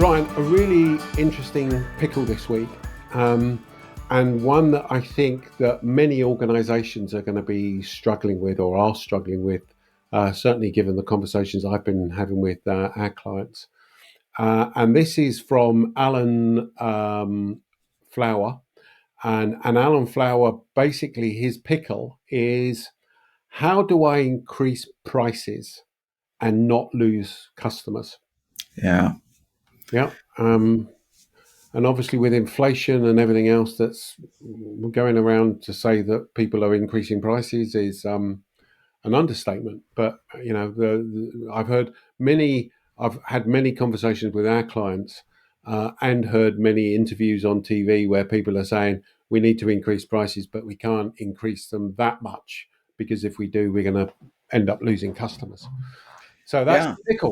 Brian, a really interesting pickle this week, and one that I think that many organisations are going to be struggling with or are struggling with, certainly given the conversations I've been having with our clients. And this is from Alan Flower. And Alan Flower, basically his pickle is, how do I increase prices and not lose customers? Yeah. Yeah. And obviously, with inflation and everything else that's going around, to say that people are increasing prices is an understatement. But I've had many conversations with our clients and heard many interviews on TV where people are saying we need to increase prices, but we can't increase them that much because if we do, we're going to end up losing customers. So that's Yeah. pickle.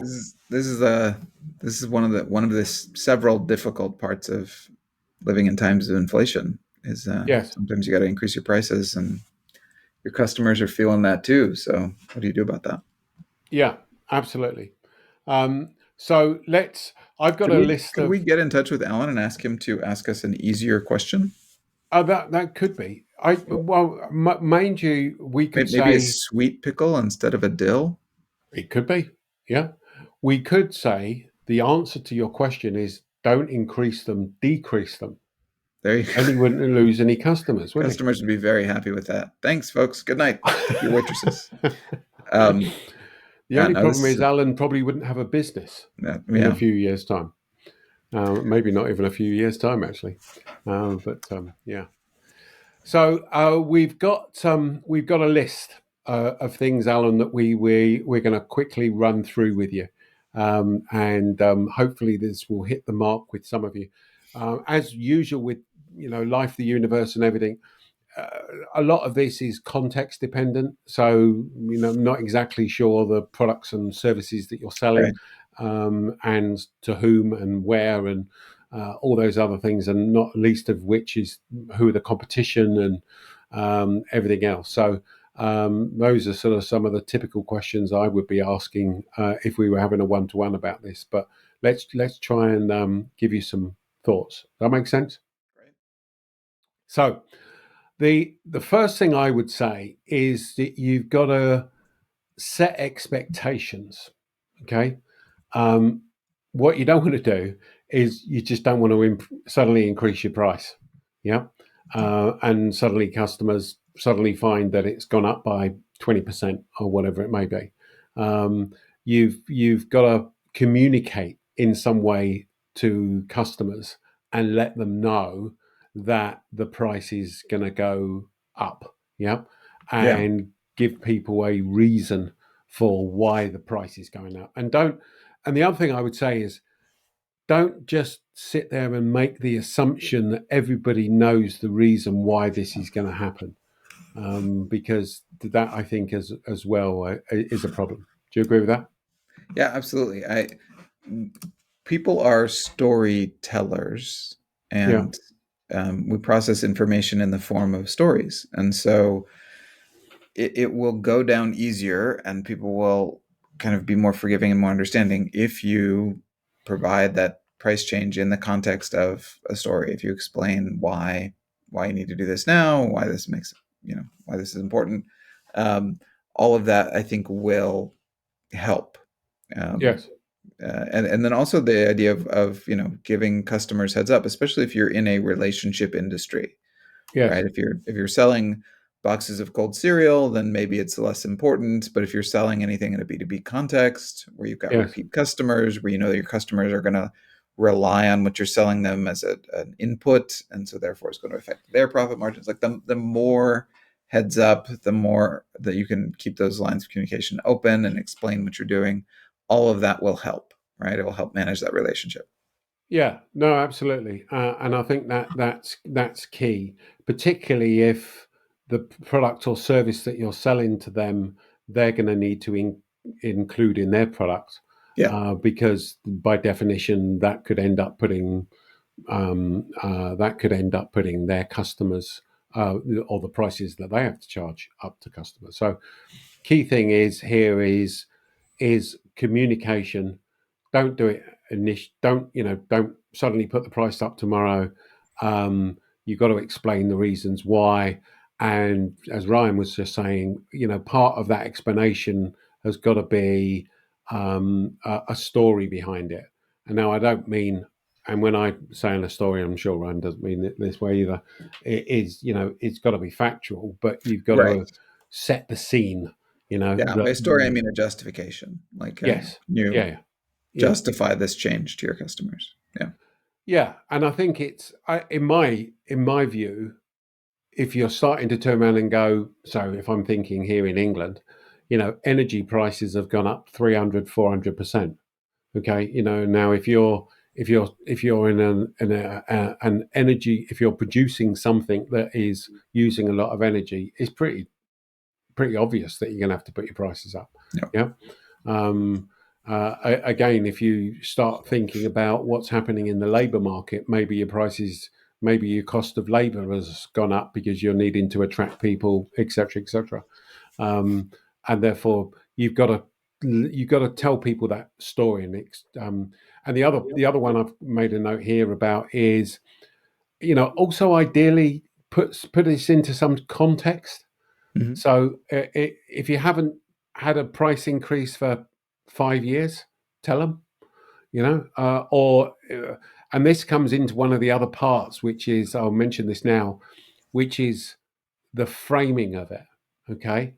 This is one of the several difficult parts of living in times of inflation is Yes. sometimes you got to increase your prices and your customers are feeling that too. So what do you do about that? Yeah. Absolutely. So let's. I've got Could a we list could we of. get in touch with Alan and ask him to ask us an easier question? That could be. Mind you, we could Maybe a say sweet pickle instead of a dill. it could be. Yeah, we could say the answer to your question is don't increase them, decrease them. There you And he go. wouldn't lose any customers, would Customers would be very happy with that. Thanks, folks. Good night. Tip your waitresses. Um, the yeah, only no, problem this is is Alan probably wouldn't have a business in a yeah, few years' time. Maybe not even a few years' time, actually. But yeah. So we've got a list of things, Alan, that we're going to quickly run through with you, and hopefully this will hit the mark with some of you. As usual with life, the universe, and everything, uh, a lot of this is context dependent. So not exactly sure the products and services that you're selling, right. and to whom and where and all those other things, and not least of which is who are the competition and everything else. So those are sort of some of the typical questions I would be asking if we were having a one-to-one about this. But let's try and give you some thoughts. Does that make sense? Right. So the first thing I would say is that you've got to set expectations. Okay. Um, what you don't want to do is you just don't want to suddenly increase your price. Yeah. And suddenly customers suddenly find that it's gone up by 20% or whatever it may be. Um, you've got to communicate in some way to customers and let them know that the price is going to go up. Yeah. Yeah. And give people a reason for why the price is going up. And the other thing I would say is don't just sit there and make the assumption that everybody knows the reason why this is going to happen, because that I think as well is a problem. Do you agree with that? Yeah, absolutely. I People are storytellers, Yeah. and we process information in the form of stories, and so it will go down easier, and people will kind of be more forgiving and more understanding if you provide that price change in the context of a story. If you explain why you need to do this now, why this makes why this is important, um, all of that I think will help. Um, Yes. and then also the idea of giving customers heads up, especially if you're in a relationship industry, Yes. right? If you're selling boxes of cold cereal, then maybe it's less important. But if you're selling anything in a B2B context where you've got Yes. repeat customers, where you know that your customers are going to rely on what you're selling them as an input, and so therefore it's going to affect their profit margins. Like the more heads up, the more that you can keep those lines of communication open and explain what you're doing, all of that will help, right? It will help manage that relationship. Yeah, no, absolutely, and I think that's key, particularly if the product or service that you're selling to them, they're going to need to include in their product, Yeah. because by definition that could end up putting their customers or the prices that they have to charge up to customers. So, key thing is here is communication. Don't do it. don't suddenly put the price up tomorrow. You've got to explain the reasons why. And as Ryan was just saying, part of that explanation has got to be a story behind it. And now I don't mean, and when I say in a story, I'm sure Ryan doesn't mean it this way either. It is, it's got to be factual, but you've got Right. to set the scene. Yeah. By That story, I mean a justification. Like, can yes, you yeah, yeah, justify this change to your customers? Yeah. yeah. And I think in my view, if you're starting to turn around and go, so if I'm thinking here in England, energy prices have gone up 300, 400%. Okay, now if you're an energy, if you're producing something that is using a lot of energy, it's pretty obvious that you're going to have to put your prices up. Yeah. Yeah. Um, Again, if you start thinking about what's happening in the labour market, maybe your cost of labour has gone up because you're needing to attract people, etc., etc. And therefore, you've got to tell people that story. And the other one I've made a note here about is, also ideally put this into some context. Hmm. So if you haven't had a price increase for 5 years, tell them, and this comes into one of the other parts, which is, I'll mention this now, which is the framing of it. Okay.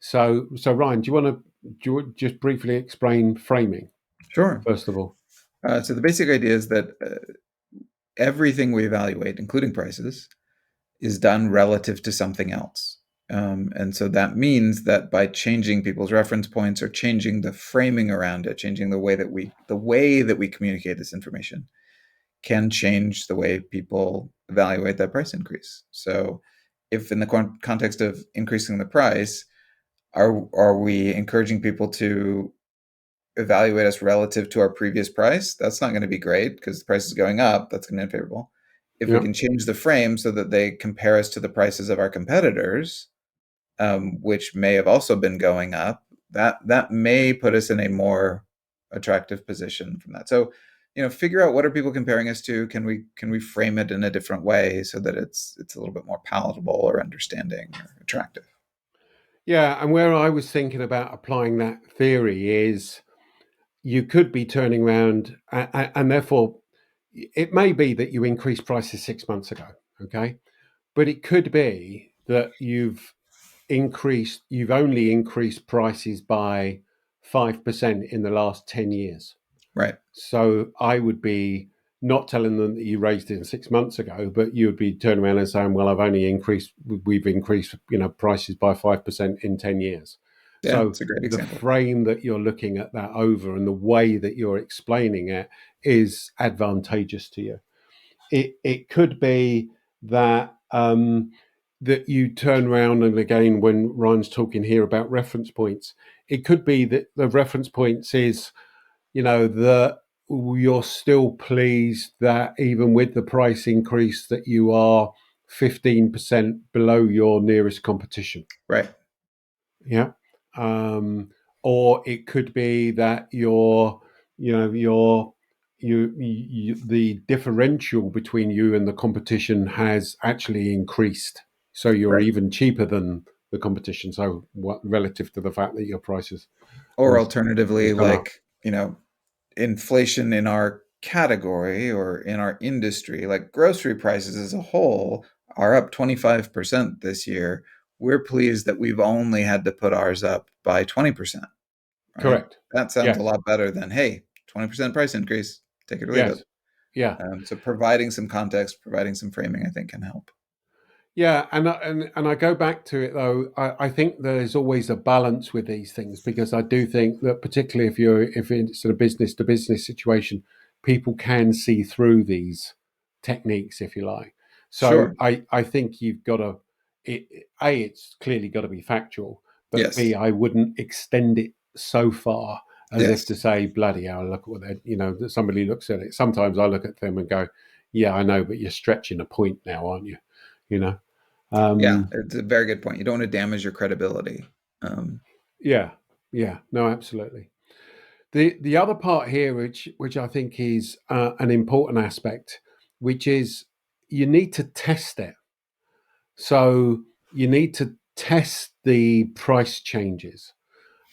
So Ryan, do you want to just briefly explain framing, Sure. first of all? So the basic idea is that everything we evaluate, including prices, is done relative to something else. And so that means that by changing people's reference points or changing the framing around it, changing the way that we communicate this information, can change the way people evaluate that price increase. So, if in the context of increasing the price, are we encouraging people to evaluate us relative to our previous price? That's not going to be great because the price is going up. That's going to be unfavorable. If we Yeah. can change the frame so that they compare us to the prices of our competitors, which may have also been going up, that may put us in a more attractive position from that. So, figure out what are people comparing us to. Can we frame it in a different way so that it's a little bit more palatable or understanding or attractive? Yeah. And where I was thinking about applying that theory is you could be turning around, and therefore it may be that you increased prices 6 months ago. Okay. But it could be that you've only increased prices by 5% in the last 10 years. Right. So I would be not telling them that you raised it 6 months ago, but you would be turning around and saying, "Well, we've increased, prices by 5% in 10 years." Yeah, So it's a great the example. frame that you're looking at that over and the way that you're explaining it is advantageous to you. It could be that that you turn around, and again, when Ryan's talking here about reference points, it could be that the reference points is, that you're still pleased that even with the price increase that you are 15% below your nearest competition. Right. Yeah. Um, or it could be that the differential between you and the competition has actually increased. So you're Right. even cheaper than the competition. So what relative to the fact that your prices Or has alternatively, gone up. like, inflation in our category or in our industry, like grocery prices as a whole, are up 25% this year. We're pleased that we've only had to put ours up by 20%, right? Correct. That sounds a Yes. lot better than, hey, 20% price increase, take it or leave it. Yes. Yeah. So providing some context, providing some framing, I think can help. Yeah, and I go back to it though. I think there's always a balance with these things, because I do think that particularly if it's a business to business situation, people can see through these techniques, if you like. So Sure. I think you've got to, it's clearly got to be factual, but B, Yes. I wouldn't extend it so far as if to Yes. say, bloody hell, look what they're, that somebody looks at it. Sometimes I look at them and go, yeah, I know, but you're stretching a point now, aren't you? You know. Yeah, Um, it's a very good point. You don't want to damage your credibility. yeah, yeah, no, absolutely. The other part here, which I think is an important aspect, which is you need to test it. So you need to test the price changes,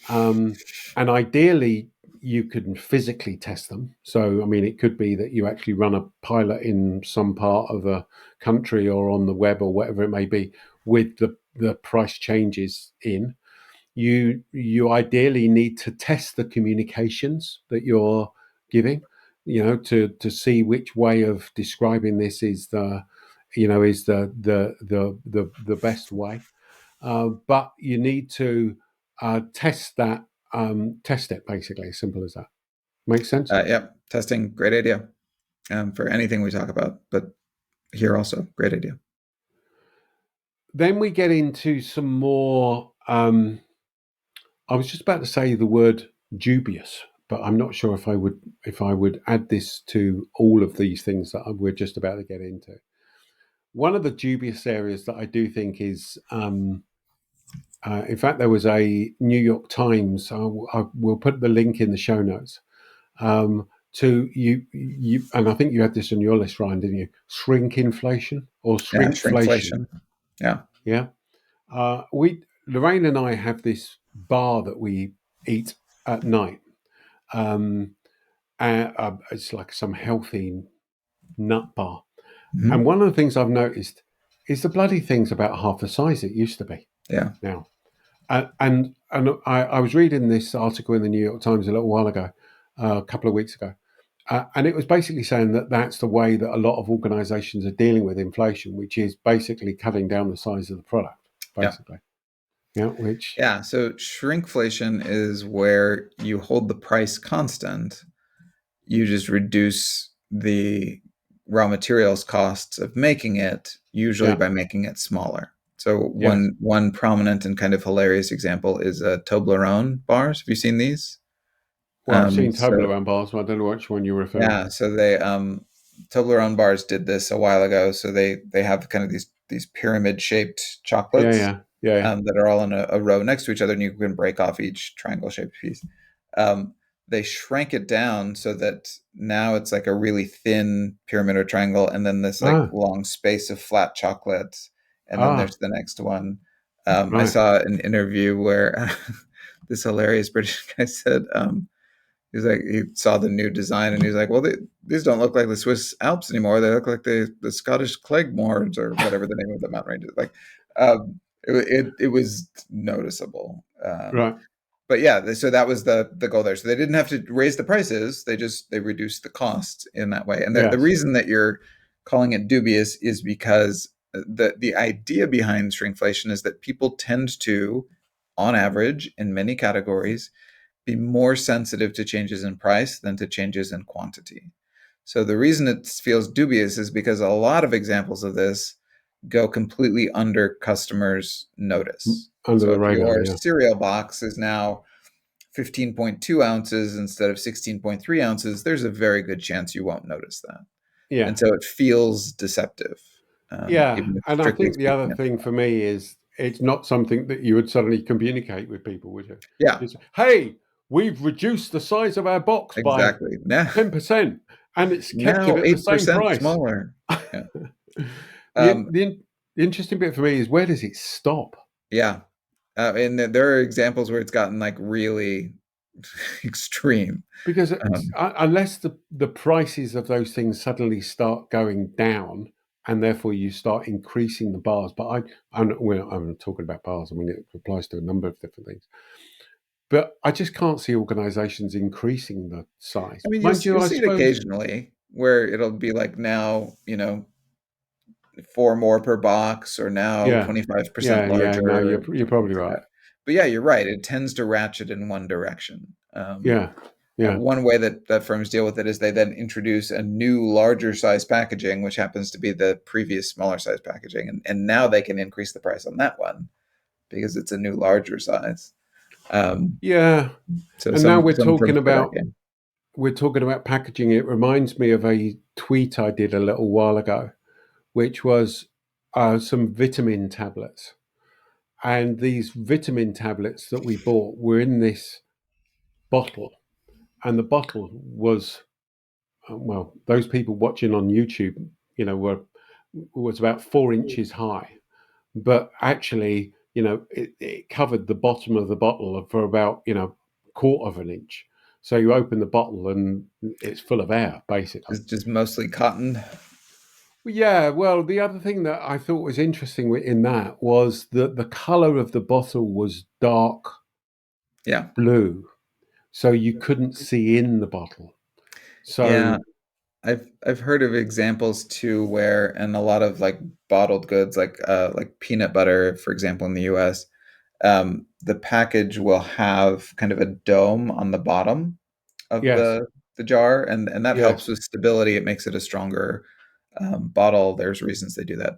um, and ideally you can physically test them. So I mean, it could be that you actually run a pilot in some part of a country or on the web or whatever it may be with the price changes in. You ideally need to test the communications that you're giving, to see which way of describing this is the best way. But you need to test it basically, as simple as that. Makes sense. Yep, testing, great idea for anything we talk about, but here also, great idea. Then we get into some more. I was just about to say the word dubious, but I'm not sure if I would add this to all of these things that we're just about to get into. One of the dubious areas that I do think is, in fact, there was a New York Times. I will put the link in the show notes. To and I think you had this on your list, Ryan, didn't you? Shrinkflation or Yeah, shrinkflation? shrinkflation. Yeah. Yeah. We Lorraine and I have this bar that we eat at night. Um, it's like some healthy nut bar. And Mhm. one of the things I've noticed is the bloody thing's about half the size it used to be Yeah. now. And I was reading this article in the New York Times a little while ago, a couple of weeks ago, and it was basically saying that that's the way that a lot of organisations are dealing with inflation, which is basically cutting down the size of the product, Yeah. basically. Yeah, which Yeah. So shrinkflation is where you hold the price constant, you just reduce the raw materials costs of making it, usually yeah, by making it smaller. So yes. one prominent and kind of hilarious example is Toblerone bars. Have you seen these? Well, I've seen So Toblerone bars, but I don't know which one you're referring yeah, to. so they Toblerone bars did this a while ago. So they have kind of these pyramid shaped Yeah, chocolates yeah, yeah. that are all in a row next to each other, and you can break off each triangle shaped piece. Um, they shrank it down so that now it's like a really thin pyramid or triangle, and then this like Ah, long space of flat chocolate, and then ah, there's the next one. I right. saw an interview where this hilarious British guy said, he's like, he saw the new design and he's like, well, these don't look like the Swiss Alps anymore. They look like the Scottish Clegmores or whatever the name of the mountain range is. Like, it was noticeable. Right. But yeah, so that was the goal there. So they didn't have to raise the prices. They reduced the cost in that way. And the Yes. reason that you're calling it dubious is because the idea behind shrinkflation is that people tend to, on average, in many categories, be more sensitive to changes in price than to changes in quantity. So the reason it feels dubious is because a lot of examples of this go completely under customers' notice. Under So the if radar, your yeah. cereal box is now 15.2 ounces instead of 16.3 ounces, there's a very good chance you won't notice that. Yeah. And so it feels deceptive, Yeah. even if And I strictly think the speaking, other it's thing not. for me is it's not something that you would suddenly communicate with people, would you? Yeah, Just, hey, we've reduced the size of our box by exactly. Now, 10%, and it's kept it now at the same 8% price. smaller. Yeah. the, Um, the, the interesting bit for me is where does it stop? yeah. And there are examples where it's gotten like really extreme. Because Um, unless the prices of those things suddenly start going down, and therefore you start increasing the bars. But I'm not talking about bars. I mean, it applies to a number of different things. But I just can't see organisations increasing the size. I mean, Mind you, you'll I see it suppose. occasionally where it'll be like now, four more per box or now Yeah, 25% yeah, yeah. No, larger, you're things probably like right. that. But yeah, you're right. It tends to ratchet in one direction. Yeah, yeah, One way that firms deal with it is they then introduce a new larger size packaging, which happens to be the previous smaller size packaging. And now they can increase the price on that one because it's a new larger size. Um, yeah. so And now some firms play that game. we're talking about packaging. It reminds me of a tweet I did a little while ago, which was some vitamin tablets. And these vitamin tablets that we bought were in this bottle. and the bottle was well, those people watching on YouTube, were was about 4 inches high, but actually, it covered the bottom of the bottle for about quarter of an inch. So you open the bottle and it's full of air, basically. It's just mostly cotton. Yeah, well, the other thing that I thought was interesting in that was that the color of the bottle was dark Yeah. blue, so you couldn't see in the bottle. Yeah. So I've heard of examples too where and a lot of like bottled goods like peanut butter, for example, in the US, the package will have kind of a dome on the bottom of yes, the jar, and that helps yes, with stability. It makes it a stronger bottle. There's reasons they do that.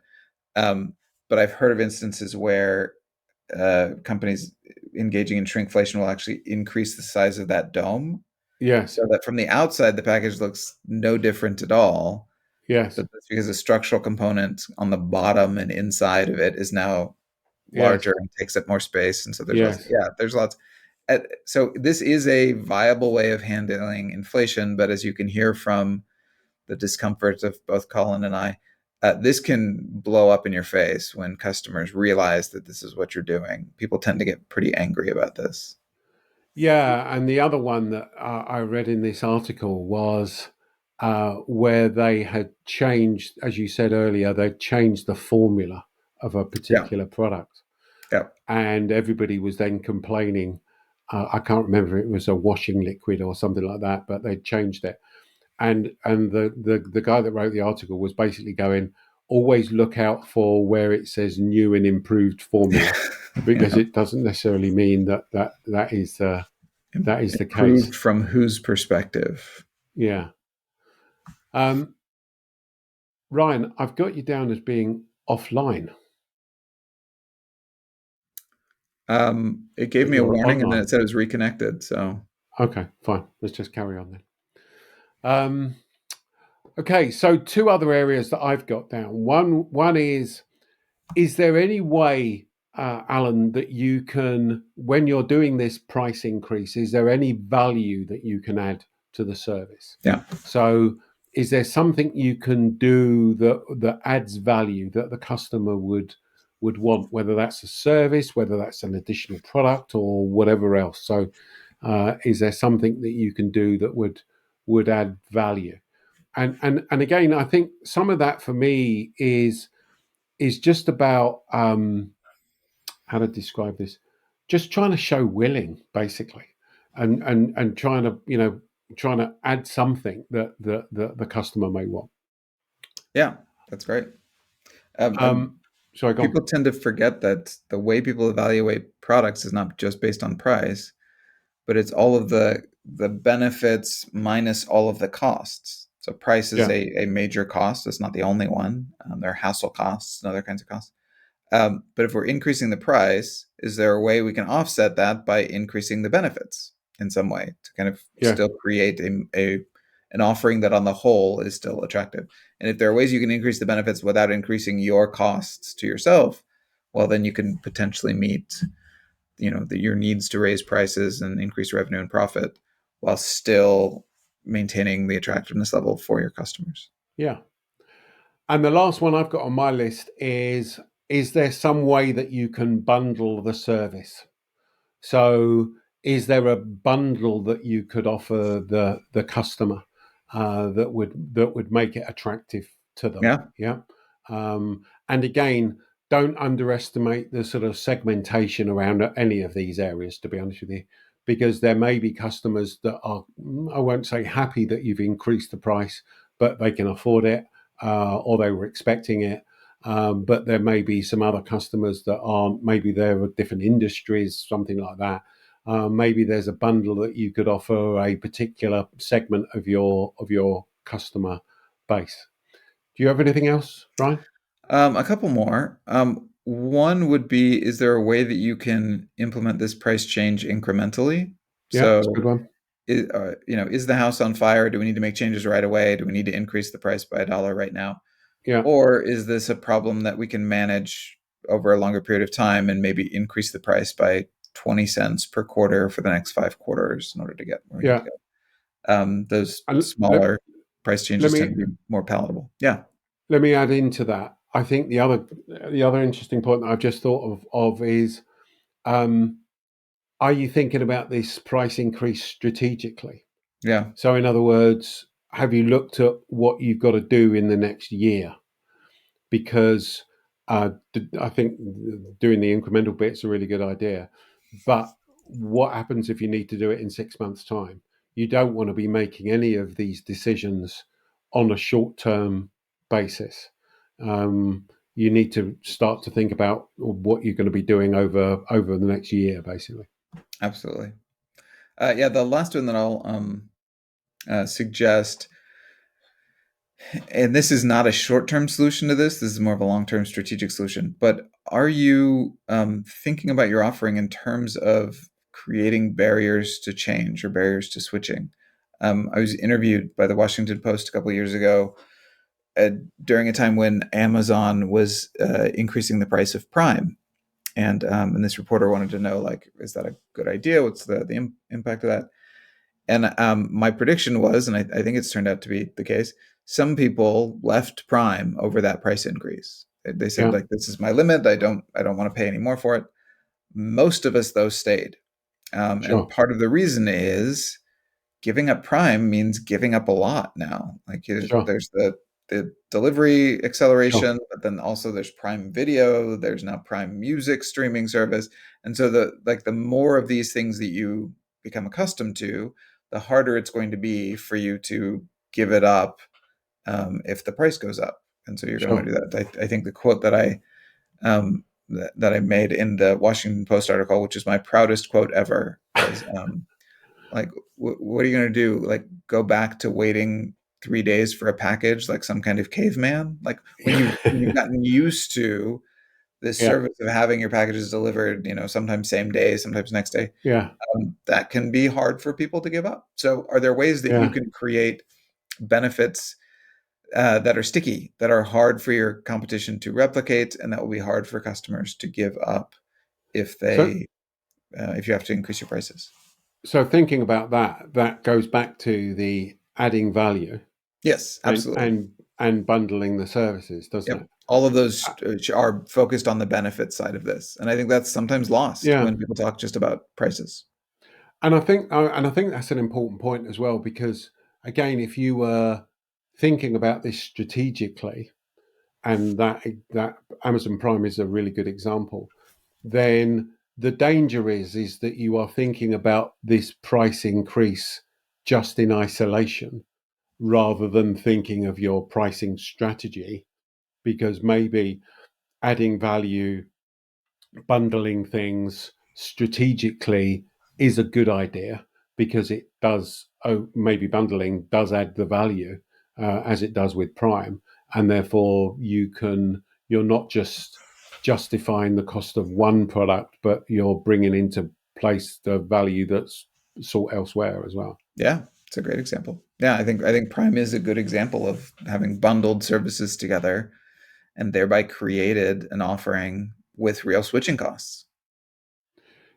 Um, but I've heard of instances where companies engaging in shrinkflation will actually increase the size of that dome yes, so that from the outside the package looks no different at all. yes, But that's because the structural component on the bottom and inside of it is now yes, larger and takes up more space. And so there's lots, yes. yeah, there's lots. So this is a viable way of handling inflation, but as you can hear from the discomfort of both Colin and I, this can blow up in your face when customers realize that this is what you're doing. People tend to get pretty angry about this. Yeah, and the other one that I read in this article was where they had changed, as you said earlier, they changed the formula of a Yeah, particular product, yeah, and everybody was then complaining. I can't remember if it was a washing liquid or something like that, but they changed it. And the guy that wrote the article was basically going, always look out for where it says new and improved formula, because yeah. it doesn't necessarily mean that is the case. Improved from whose perspective? Yeah. Um, Ryan, I've got you down as being offline, It gave but me a you're warning and then online. it said it was reconnected. So Okay, fine. Let's just carry on then. Um, okay, so two other areas that I've got down. One is there any way, Alan, that you can, when you're doing this price increase, is there any value that you can add to the service? yeah, So, is there something you can do that adds value that the customer would want, whether that's a service, whether that's an additional product, or whatever else? So, is there something that you can do that would add value? And again, I think some of that for me is just about how to describe this, just trying to show willing, basically, and trying to trying to add something that the customer may want. yeah, that's great. Um, so I go, People tend to forget that the way people evaluate products is not just based on price, but it's all of the benefits minus all of the costs. So price is yeah, a major cost. It's not the only one. There are hassle costs and other kinds of costs. But if we're increasing the price, is there a way we can offset that by increasing the benefits in some way to kind of yeah, still create an offering that on the whole is still attractive? And if there are ways you can increase the benefits without increasing your costs to yourself, well, then you can potentially meet your needs to raise prices and increase revenue and profit while still maintaining the attractiveness level for your customers. yeah. And the last one I've got on my list is there some way that you can bundle the service? So, is there a bundle that you could offer the customer that would make it attractive to them? Yeah, Yeah, and again, don't underestimate the sort of segmentation around any of these areas. To be honest with you, because there may be customers that are, I won't say happy that you've increased the price, but they can afford it, or they were expecting it. But there may be some other customers that aren't. Maybe they're different industries, something like that. Maybe there's a bundle that you could offer a particular segment of your customer base. Do you have anything else, Ryan? a couple more. One would be: is there a way that you can implement this price change incrementally? Yeah, that's a So, good one. is the house on fire? Do we need to make changes right away? Do we need to increase the price by $1 right now? Yeah, Or is this a problem that we can manage over a longer period of time and maybe increase the price by 20 cents per quarter for the next 5 quarters in order to get where we need to yeah, go? Those And smaller price let changes me tend to be more palatable. Yeah, let me add into that. I think the other interesting point that I've just thought of is, um, are you thinking about this price increase strategically? yeah, So, in other words, have you looked at what you've got to do in the next year? Because I think doing the incremental bit is a really good idea. But what happens if you need to do it in 6 months' time? You don't want to be making any of these decisions on a short term basis. Um, you need to start to think about what you're going to be doing over the next year, basically. absolutely. Yeah, the last one that I'll suggest, and this is not a short-term solution to this. This is more of a long-term strategic solution. But are you thinking about your offering in terms of creating barriers to change or barriers to switching? I was interviewed by the Washington Post a couple of years ago uh, during a time when Amazon was increasing the price of Prime, and this reporter wanted to know, like, is that a good idea? What's the impact of that? And my prediction was, and I think it's turned out to be the case, some people left Prime over that price increase. They said, Yeah, like, this is my limit. I don't want to pay any more for it. Most of us, though, stayed. And sure, part of the reason is giving up Prime means giving up a lot now. Like, sure, there's the delivery sure, acceleration, but then also there's Prime Video. There's now Prime Music streaming service, and so the more of these things that you become accustomed to, the harder it's going to be for you to give it up if the price goes up. And so you're going to want sure. to do that. I think the quote that I made in the Washington Post article, which is my proudest quote ever, was like, what are you going to do? Like, go back to waiting 3 days for a package, like some kind of caveman? Like, when you've gotten used to this Yeah, service of having your packages delivered, sometimes same day, sometimes next day, yeah, that can be hard for people to give up. So, are there ways that you yeah. can create benefits that are sticky, that are hard for your competition to replicate, and that will be hard for customers to give up if So, if you have to increase your prices? so thinking about that, that goes back to the adding value Yes, and absolutely. and and bundling the services, doesn't Yep. it? All of those Uh, are focused on the benefit side of this, and I think that's sometimes lost Yeah, when people talk just about prices. and I think that's an important point as well because again, if you were thinking about this strategically, and that Amazon Prime is a really good example, then the danger is that you are thinking about this price increase just in isolation rather than thinking of your pricing strategy because maybe adding value, bundling things strategically is a good idea because it does, oh, maybe bundling does add the value as it does with Prime. And therefore, you're not just justifying the cost of one product, but you're bringing into place the value that's sought elsewhere as well. Yeah, it's a great example. Yeah, I think Prime is a good example of having bundled services together and thereby created an offering with real switching costs.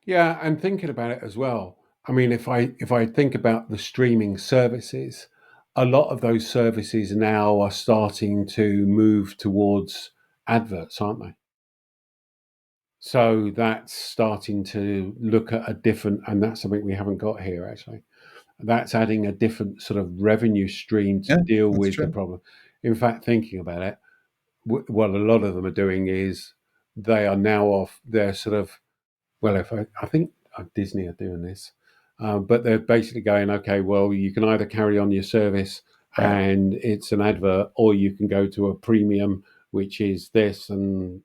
Yeah, and thinking about it as well. I mean, if I think about the streaming services, a lot of those services now are starting to move towards adverts, aren't they? So that's starting to look at a different, and that's something we haven't got here actually. That's adding a different sort of revenue stream to Yeah, deal that's with the true. problem. In fact, thinking about it, what a lot of them are doing is they are now off. They're sort of well, if I think Disney are doing this, but they're basically going, okay, well, you can either carry on your service Right. and it's an advert, or you can go to a premium, which is this. And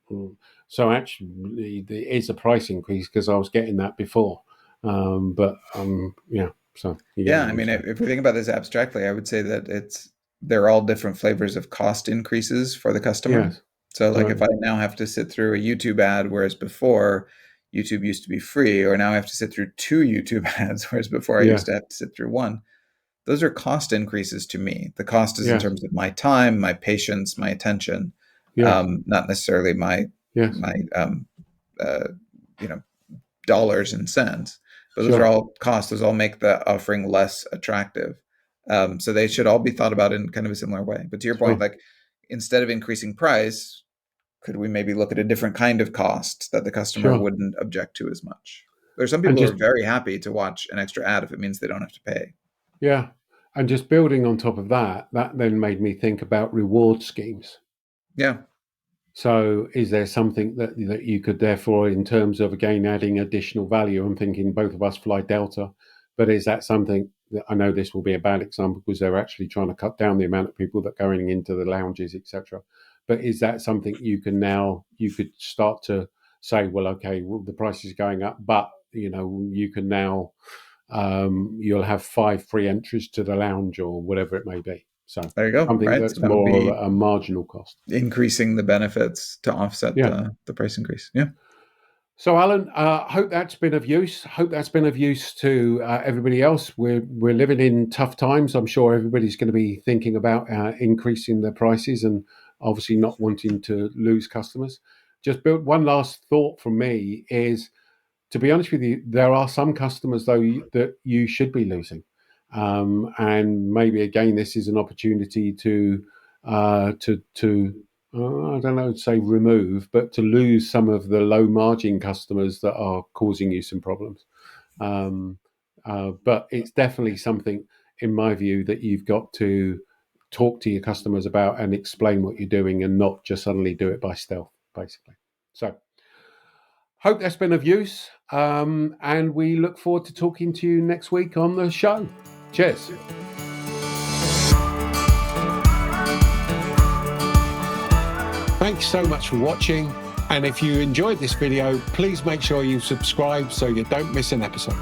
so actually, there is a price increase because I was getting that before. But yeah, so you get Yeah, what I I'm mean, saying. if we think about this abstractly, I would say that they're all different flavors of cost increases for the customer. Yes, So, like, if I totally. now have to sit through a YouTube ad, whereas before YouTube used to be free, or now I have to sit through two YouTube ads, whereas before I used Yeah, to have to sit through one, those are cost increases to me. The cost is in yes, terms of my time, my patience, my attention, yes, not necessarily my yes, my uh, you know dollars and cents. But those are sure. all costs. Those all make the offering less attractive. So they should all be thought about in kind of a similar way. But to your point, Sure. like instead of increasing price, could we maybe look at a different kind of cost that the customer Sure. wouldn't object to as much? There's some And people who just, are very happy to watch an extra ad if it means they don't have to pay. yeah. And just building on top of that, that then made me think about reward schemes. Yeah. So, is there something that you could therefore, in terms of again adding additional value? I'm thinking both of us fly Delta, but is that something that I know this will be a bad example because they're actually trying to cut down the amount of people that are going into the lounges, etc. But is that something you could start to say, well, okay, well, the price is going up, but you can now you'll have 5 free entries to the lounge or whatever it may be. So There you go. something Right. So that's that would more be of a marginal cost. increasing the benefits to offset Yeah. the price increase. Yeah. So, Alan, hope that's been of use. Hope that's been of use to everybody else. We're living in tough times. I'm sure everybody's going to be thinking about increasing their prices and obviously not wanting to lose customers. Just one last thought from me is, to be honest with you, there are some customers though that you should be losing, and maybe again this is an opportunity to I don't know, say remove, but to lose some of the low margin customers that are causing you some problems. Um, but it's definitely something, in my view, that you've got to talk to your customers about and explain what you're doing, and not just suddenly do it by stealth, basically. So. Hope that's been of use. And we look forward to talking to you next week on the show. Cheers. Thanks so much for watching. And if you enjoyed this video, please make sure you subscribe so you don't miss an episode.